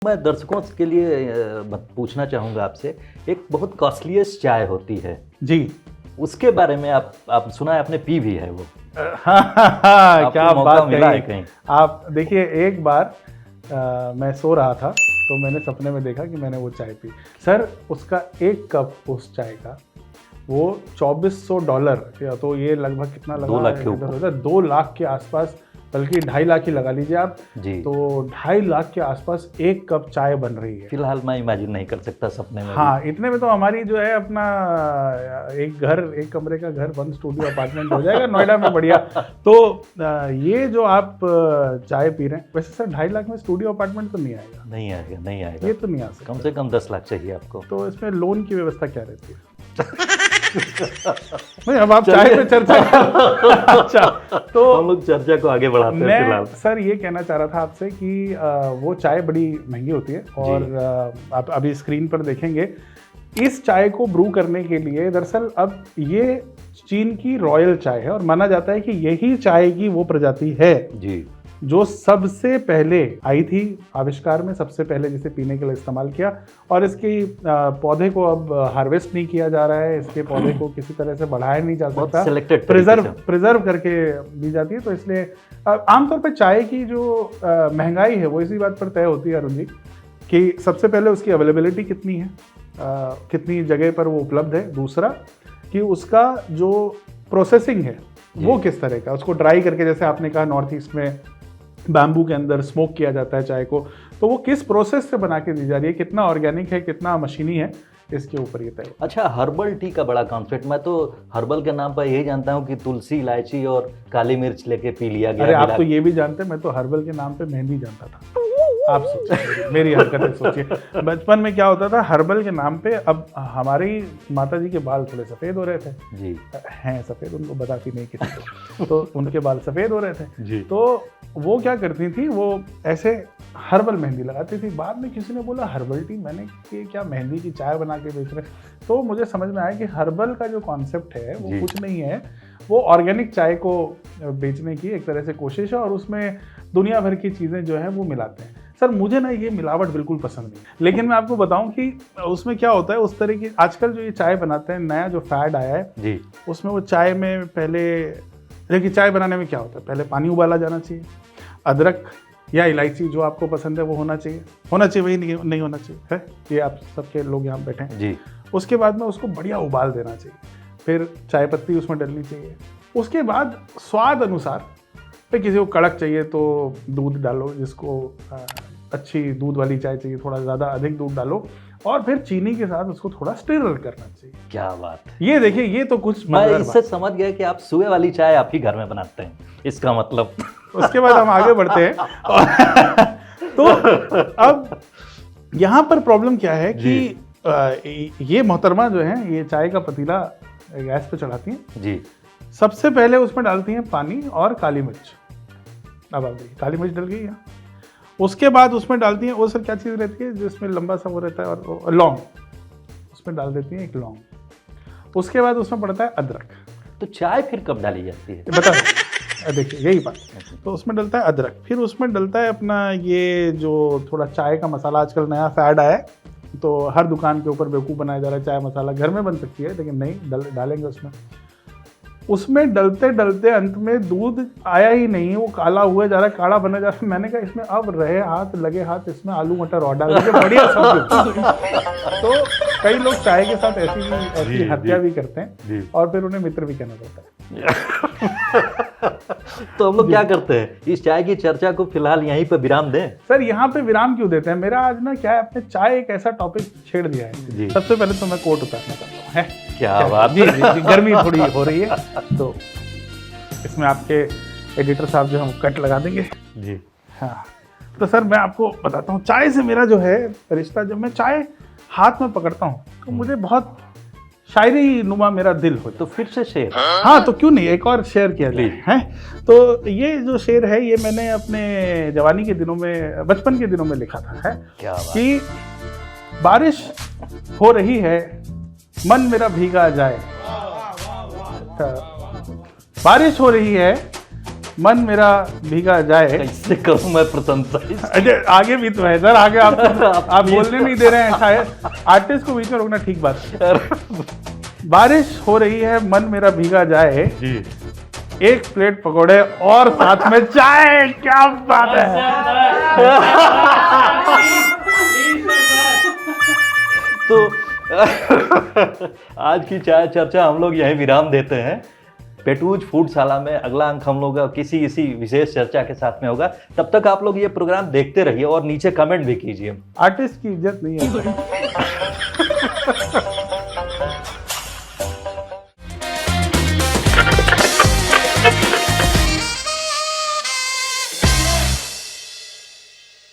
मैं दर्शकों के लिए पूछना चाहूँगा आपसे, एक बहुत कॉस्टलीस्ट चाय होती है जी, उसके बारे में आप सुना है, आपने पी भी है वो? हाँ, क्या बात मिला है कही कहीं? आप देखिए, एक बार मैं सो रहा था तो मैंने सपने में देखा कि मैंने वो चाय पी। सर, उसका एक कप उस चाय का वो $2400, या तो ये लगभग कितना लगा, 2 लाख के ऊपर, 2 लाख के आसपास, बल्कि 2.5 लाख ही लगा लीजिए आप जी। तो 2.5 लाख के आसपास एक कप चाय बन रही है। फिलहाल मैं इमेजिन नहीं कर सकता सपने में। हाँ, इतने में तो हमारी जो है अपना एक कमरे का घर 1 स्टूडियो अपार्टमेंट हो जाएगा नोएडा में, बढ़िया। तो ये जो आप चाय पी रहे हैं, वैसे सर 2.5 लाख में स्टूडियो अपार्टमेंट तो नहीं आएगा। नहीं आएगा ये तो नहीं आ सकता। कम से कम 10 लाख चाहिए आपको। तो इसमें लोन की व्यवस्था क्या रहती है? नहीं, अब आप चाय पे चर्चा अच्छा, तो हम लोग चर्चा को आगे बढ़ाते हैं फिलहाल। सर ये कहना चाह रहा था आपसे कि वो चाय बड़ी महंगी होती है और आप अभी स्क्रीन पर देखेंगे, इस चाय को ब्रू करने के लिए दरअसल अब ये चीन की रॉयल चाय है और माना जाता है कि यही चाय की वो प्रजाति है जी जो सबसे पहले आई थी आविष्कार में, सबसे पहले जिसे पीने के लिए इस्तेमाल किया। और इसकी पौधे को अब हार्वेस्ट नहीं किया जा रहा है, इसके पौधे को किसी तरह से बढ़ाया नहीं जा सकता, प्रिजर्व करके दी जाती है। तो इसलिए आमतौर पर चाय की जो महंगाई है वो इसी बात पर तय होती है अरुण जी, कि सबसे पहले उसकी अवेलेबिलिटी कितनी है, कितनी जगह पर वो उपलब्ध है। दूसरा कि उसका जो प्रोसेसिंग है वो किस तरह का, उसको ड्राई करके, जैसे आपने कहा नॉर्थ ईस्ट में बैम्बू के अंदर स्मोक किया जाता है चाय को, तो वो किस प्रोसेस से बना के दी जा रही है, कितना ऑर्गेनिक है, कितना मशीनी है, इसके ऊपर ये तय। अच्छा, हर्बल टी का बड़ा कॉन्सेप्ट, मैं तो हर्बल के नाम पर यही जानता हूँ कि तुलसी, इलायची और काली मिर्च लेके पी लिया गया। अरे आप तो ये भी जानते हैं, मैं तो हर्बल के नाम पे मेहंदी जानता था। आप सोचिए, मेरी हरकतें सोचिए। बचपन में क्या होता था, हर्बल के नाम पे, अब हमारी माताजी के बाल थोड़े सफ़ेद हो रहे थे जी, हैं सफ़ेद, उनको बताती नहीं किसी को, तो उनके बाल सफ़ेद हो रहे थे जी। तो वो क्या करती थी, वो ऐसे हर्बल मेहंदी लगाती थी। बाद में किसी ने बोला हर्बल टी, मैंने कि क्या मेहंदी की चाय बना के बेच रहे, तो मुझे समझ में आया कि हर्बल का जो कॉन्सेप्ट है वो कुछ नहीं है, वो ऑर्गेनिक चाय को बेचने की एक तरह से कोशिश है और उसमें दुनिया भर की चीज़ें जो है वो मिलाते हैं। सर मुझे ना ये मिलावट बिल्कुल पसंद नहीं, लेकिन मैं आपको बताऊं कि उसमें क्या होता है, उस तरह की आजकल जो ये चाय बनाते हैं, नया जो फैड आया है जी, उसमें वो चाय में पहले, देखिए चाय बनाने में क्या होता है, पहले पानी उबाला जाना चाहिए, अदरक या इलायची जो आपको पसंद है वो होना चाहिए, वही नहीं होना चाहिए है, ये आप सबके लोग यहाँ बैठे हैं जी। उसके बाद में उसको बढ़िया उबाल देना चाहिए, फिर चाय पत्ती उसमें डलनी चाहिए, उसके बाद स्वाद अनुसार, फिर किसी को कड़क चाहिए तो दूध डालो, जिसको अच्छी दूध वाली चाय चाहिए थोड़ा ज़्यादा अधिक दूध डालो, और फिर चीनी के साथ उसको थोड़ा स्टिर करना चाहिए। क्या बात है, ये देखिए, ये तो कुछ मैं इससे समझ गया कि आप सुबह वाली चाय आप ही घर में बनाते हैं, इसका मतलब। उसके बाद हम आगे बढ़ते हैं तो अब यहाँ पर प्रॉब्लम क्या है कि ये मोहतरमा जो है ये चाय का पतीला गैस पे चढ़ाती हैं जी। सबसे पहले उसमें डालती हैं पानी और काली मिर्च। अब आप देखिए, काली मिर्च डल गई है। उसके बाद उसमें डालती हैं, वो सर क्या चीज़ रहती है जिसमें लंबा सा वो रहता है, और लौंग, उसमें डाल देती हैं एक लौंग। उसके बाद उसमें पड़ता है अदरक। तो चाय फिर कब डाली जाती है, बता देखिए यही बात। तो उसमें डलता है अदरक, फिर उसमें डलता है अपना ये जो थोड़ा चाय का मसाला, आजकल नया फैड आया है, तो हर दुकान के ऊपर बेवकूफ़ बनाया जा रहा है, चाय मसाला घर में बन सकती है, लेकिन नहीं डालेंगे उसमें डलते डलते अंत में दूध आया ही नहीं, वो काला हुआ जा रहा है, काला बना जा रहा है। मैंने कहा इसमें अब रहे हाथ लगे हाथ, इसमें आलू मटर और डाल के बढ़िया सब। तो कई लोग चाय के साथ ऐसी हत्या भी करते हैं और फिर उन्हें मित्र भी कहना पड़ता है। तो हम लोग क्या करते हैं, इस चाय की चर्चा को फिलहाल यहीं पे विराम दें? सर यहाँ पे विराम क्यों देते हैं, मेरा आज ना क्या है, आपने चाय एक ऐसा टॉपिक छेड़ दिया है। सबसे पहले तो मैं कोट उतारना चाहता हूँ, है क्या बात, जी, गर्मी थोड़ी हो रही है, तो इसमें आपके एडिटर साहब जो हम कट लगा देंगे जी। हाँ, तो सर मैं आपको बताता हूँ, चाय से मेरा जो है रिश्ता, जब मैं चाय हाथ में पकड़ता हूँ तो मुझे बहुत शायरी नुमा मेरा दिल हो। तो फिर से शेर, हाँ तो क्यों नहीं, एक और शेर किया जाए है। तो ये जो शेर है ये मैंने अपने जवानी के दिनों में, बचपन के दिनों में लिखा था, है क्या बात? कि बारिश हो रही है मन मेरा भीगा जाए, बारिश हो रही है मन मेरा भीगा जाए। कैसे करूं मैं प्रशंसा अरे आगे भी तो है सर, आगे आप बोलने नहीं दे रहे हैं। ऐसा है, आर्टिस्ट को बीच में रोकना ठीक बात है। बारिश हो रही है, मन मेरा भीगा जाए जी। एक प्लेट पकोड़े और साथ में चाय। क्या बात है। तो आज की चाय चर्चा हम लोग यहीं विराम देते हैं। पेटूज फूडशाला में अगला अंक हम लोग किसी इसी विशेष चर्चा के साथ में होगा। तब तक आप लोग ये प्रोग्राम देखते रहिए और नीचे कमेंट भी कीजिए। आर्टिस्ट की इज्जत नहीं है।